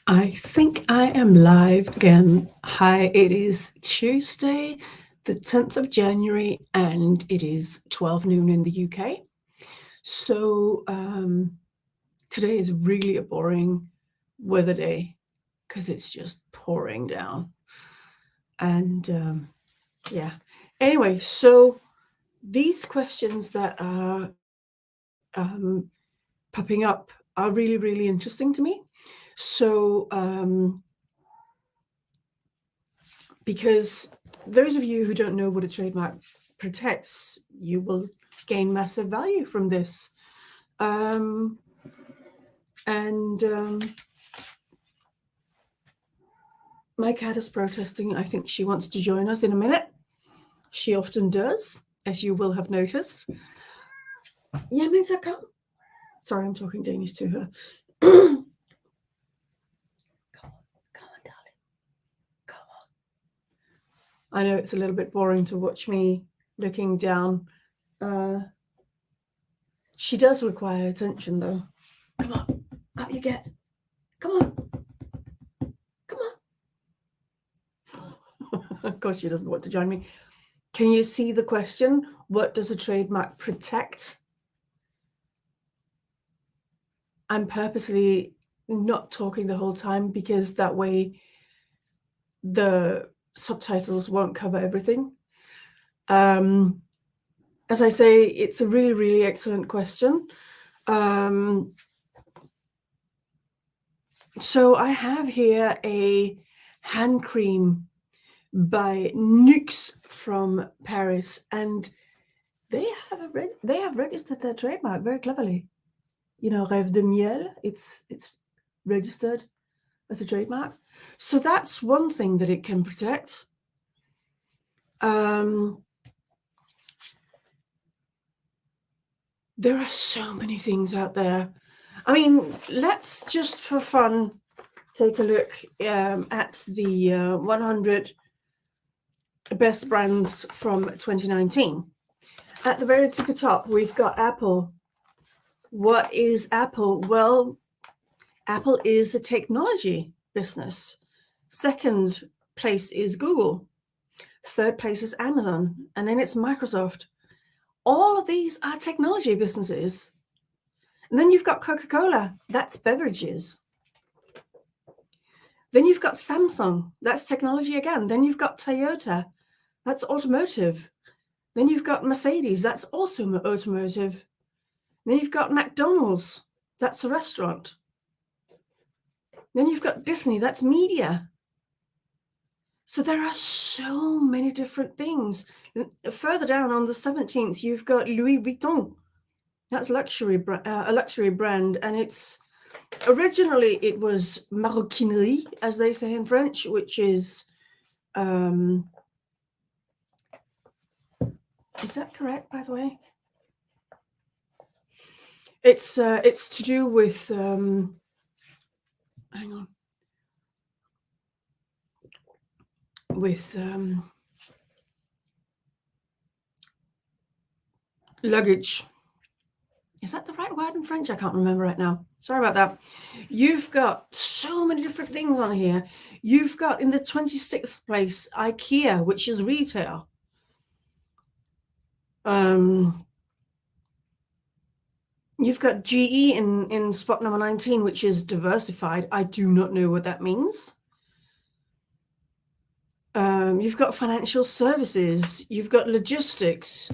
I think I am live again. Hi, it is Tuesday, the 10th of January, and it is 12 noon in the UK. So today is really a boring weather day because it's just pouring down. And yeah. Anyway, so these questions that are popping up are really, really interesting to me. So, because those of you who don't know what a trademark protects, you will gain massive value from this. Um, and my cat is protesting. I think she wants to join us in a minute. She often does, as you will have noticed. Yeah, Minsa, come. Sorry, I'm talking Danish to her. Come on, darling. Come on. I know it's a little bit boring to watch me looking down. She does require attention, though. Come on, up you get. Come on. Come on. Of course, she doesn't want to join me. Can you see the question? What does a trademark protect? I'm purposely not talking the whole time because that way the subtitles won't cover everything. As I say, it's a really, really excellent question. So I have here a hand cream by Nux from Paris, and they have registered their trademark very cleverly. You know, Rêve de Miel, it's registered as a trademark. So that's one thing that it can protect. There are so many things out there. I mean, let's just for fun take a look at the 100 best brands from 2019. At the very tip of top, we've got Apple. What is Apple? Well, Apple is a technology business. Second place is Google. Third place is Amazon. And then it's Microsoft. All of these are technology businesses. And then you've got Coca-Cola. That's beverages. Then you've got Samsung. That's technology again. Then you've got Toyota. That's automotive. Then you've got Mercedes. That's also automotive. Then you've got McDonald's. That's a restaurant. Then you've got Disney. That's media. So there are so many different things. Further down on the 17th, you've got Louis Vuitton. That's a luxury brand, and it's originally it was maroquinerie, as they say in French, which is that correct, by the way? It's to do with hang on, with luggage. Is that the right word in French? I can't remember right now. Sorry about that. You've got so many different things on here. You've got in the 26th place IKEA, which is retail. You've got GE in spot number 19, which is diversified. I do not know what that means. You've got financial services. You've got logistics.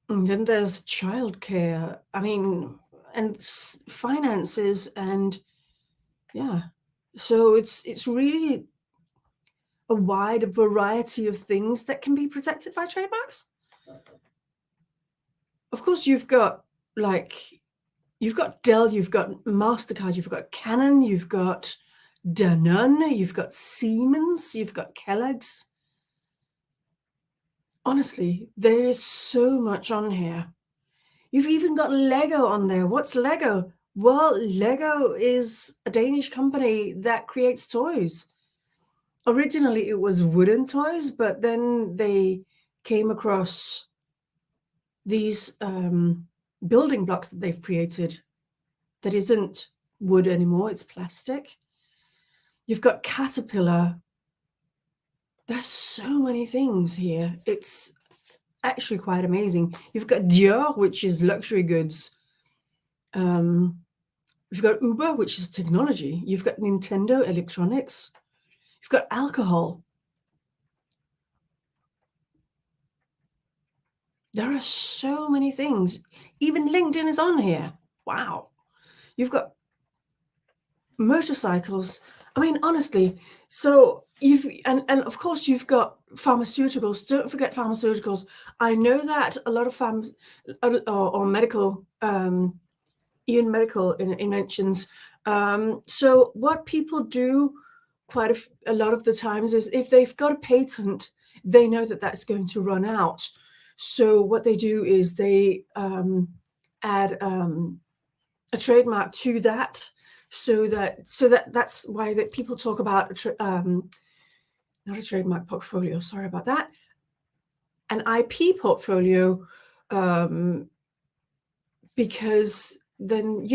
And then there's childcare. I mean, and finances, and yeah. So it's really a wide variety of things that can be protected by trademarks. Of course, you've got Dell, you've got MasterCard, you've got Canon, you've got Danone, you've got Siemens, you've got Kellogg's. Honestly, there is so much on here. You've even got Lego on there. What's Lego? Well, Lego is a Danish company that creates toys. Originally, it was wooden toys, but then they came across these building blocks that they've created that isn't wood anymore, it's plastic. You've got Caterpillar. There's so many things here. It's actually quite amazing. You've got Dior, which is luxury goods. You've got Uber, which is technology. You've got Nintendo electronics. You've got alcohol. There are so many things. Even LinkedIn is on here. Wow. You've got motorcycles. I mean, honestly, so and of course you've got pharmaceuticals. Don't forget pharmaceuticals. I know that a lot of or medical, even medical inventions. So what people do quite a lot of the times is if they've got a patent, they know that that's going to run out. So what they do is they add a trademark to that, so that's why that people talk about not a trademark portfolio. Sorry about that. An IP portfolio, because then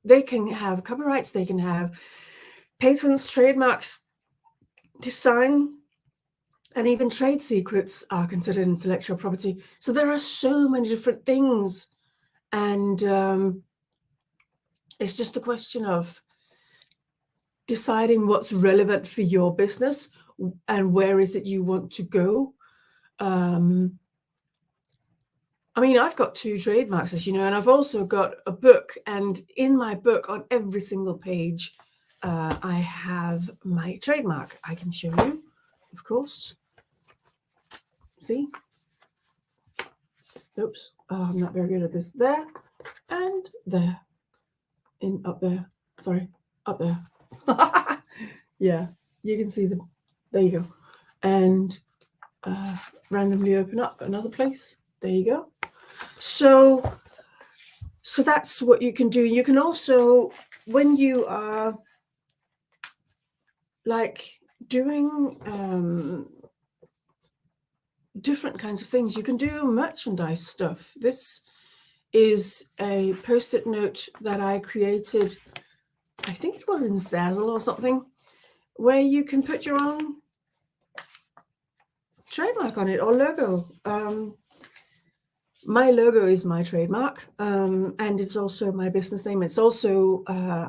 they can have copyrights, they can have patents, trademarks, design, and even trade secrets are considered intellectual property. So there are so many different things, and it's just a question of deciding what's relevant for your business and where is it you want to go. I mean, I've got 2 trademarks, as you know, and I've also got a book. And in my book, on every single page, I have my trademark. I can show you, of course. See? Oops, I'm not very good at this. There and there. Up there. Sorry, up there. Yeah, you can see them. There you go. And randomly open up another place. There you go. So that's what you can do. You can also, when you are like doing different kinds of things, you can do merchandise stuff. This is a post-it note that I created, I think it was in Zazzle or something, where you can put your own trademark on it or logo. My logo is my trademark, and it's also my business name. It's also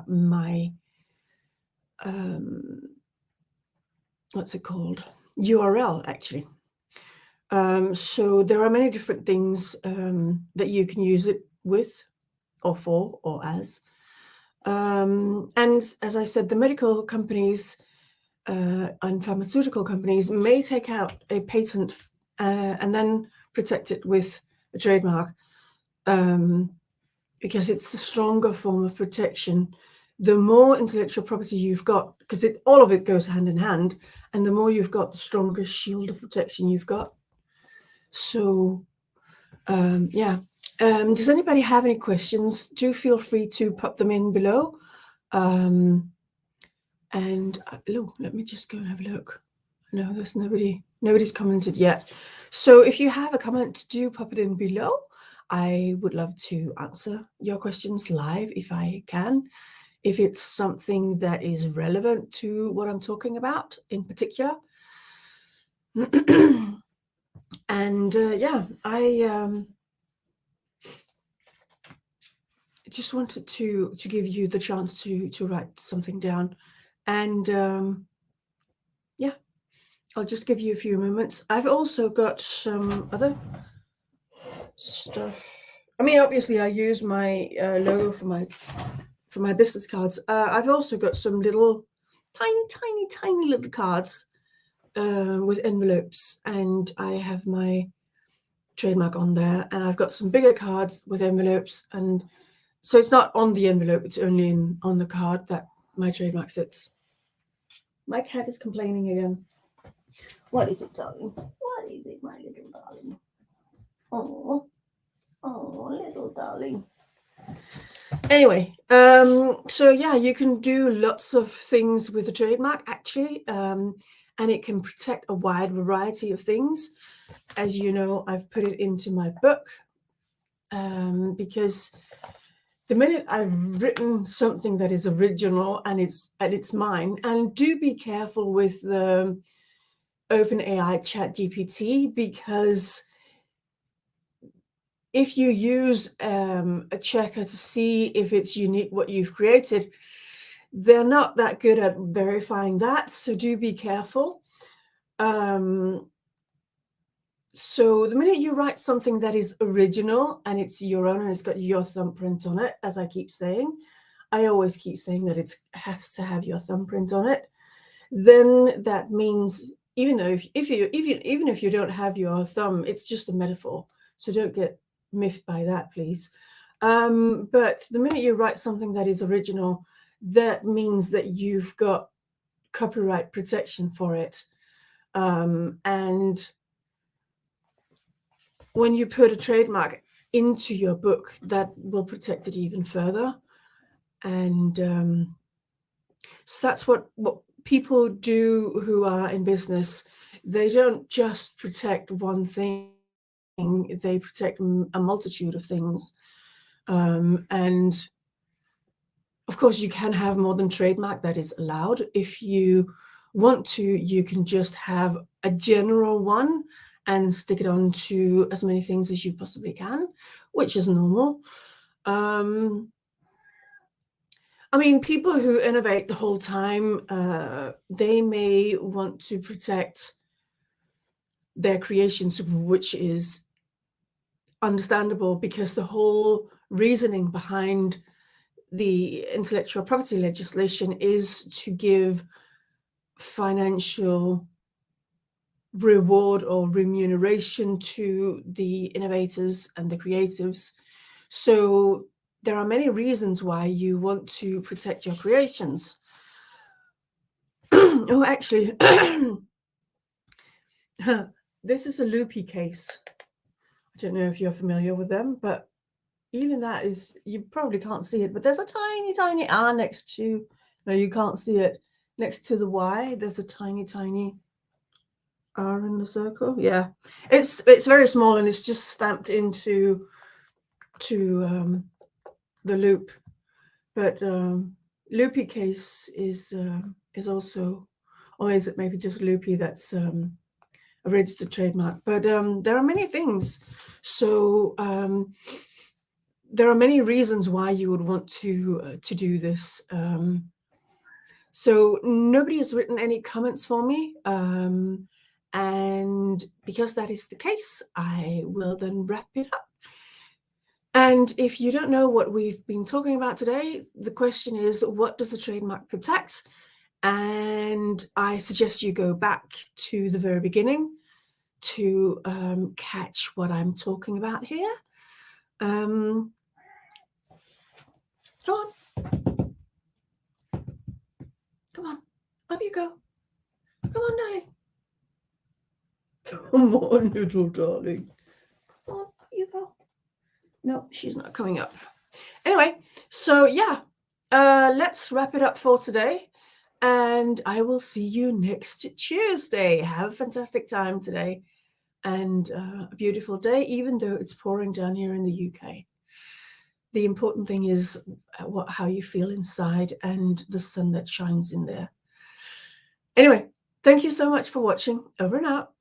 my what's it called? URL, actually. So there are many different things that you can use it with, or for, or as. And as I said, the medical companies and pharmaceutical companies may take out a patent and then protect it with a trademark, because it's a stronger form of protection. The more intellectual property you've got, because all of it goes hand in hand, and the more you've got, the stronger shield of protection you've got. So, yeah. Does anybody have any questions? Do feel free to pop them in below. And let me just go and have a look. No, there's nobody's commented yet. So if you have a comment, do pop it in below. I would love to answer your questions live if I can, if it's something that is relevant to what I'm talking about in particular. And yeah, I just wanted to give you the chance to write something down. And yeah, I'll just give you a few moments. I've also got some other stuff. I mean, obviously I use my logo for my business cards. I've also got some little tiny little cards with envelopes, and I have my trademark on there, and I've got some bigger cards with envelopes, and so it's not on the envelope, it's only on the card that my trademark sits. My cat is complaining again. What is it, darling? What is it, my little darling? Oh, little darling. Anyway, so yeah, you can do lots of things with a trademark, actually, and it can protect a wide variety of things. As you know, I've put it into my book, because the minute I've written something that is original and it's mine, and do be careful with the OpenAI ChatGPT, because if you use a checker to see if it's unique what you've created, they're not that good at verifying that, so do be careful. So the minute you write something that is original and it's your own and it's got your thumbprint on it, as I keep saying, I always keep saying that it has to have your thumbprint on it, then that means even if you don't have your thumb, it's just a metaphor. So don't get miffed by that, please. But the minute you write something that is original, that means that you've got copyright protection for it. And when you put a trademark into your book, that will protect it even further. And so that's what people do who are in business. They don't just protect one thing, they protect a multitude of things. And of course, you can have more than trademark, that is allowed. If you want to, you can just have a general one and stick it on to as many things as you possibly can, which is normal. I mean, people who innovate the whole time, they may want to protect their creations, which is understandable, because the whole reasoning behind the intellectual property legislation is to give financial reward or remuneration to the innovators and the creatives. So there are many reasons why you want to protect your creations. Oh, actually, this is a loopy case. I don't know if you're familiar with them, but even that is, you probably can't see it, but there's a tiny, tiny R next to, no, you can't see it. Next to the Y, there's a tiny, tiny R in the circle. Yeah, it's very small, and it's just stamped into the loop. But loopy case is also, or is it maybe just loopy that's a registered trademark? But there are many things. So there are many reasons why you would want to do this. So nobody has written any comments for me. And because that is the case, I will then wrap it up. And if you don't know what we've been talking about today, the question is, what does a trademark protect? And I suggest you go back to the very beginning to catch what I'm talking about here. Come on. Come on. Up you go. Come on, darling. Come on, little darling. Come on, up you go. No, she's not coming up. Anyway, so yeah, let's wrap it up for today. And I will see you next Tuesday. Have a fantastic time today, and a beautiful day, even though it's pouring down here in the UK. The important thing is how you feel inside and the sun that shines in there. Anyway, thank you so much for watching. Over and out.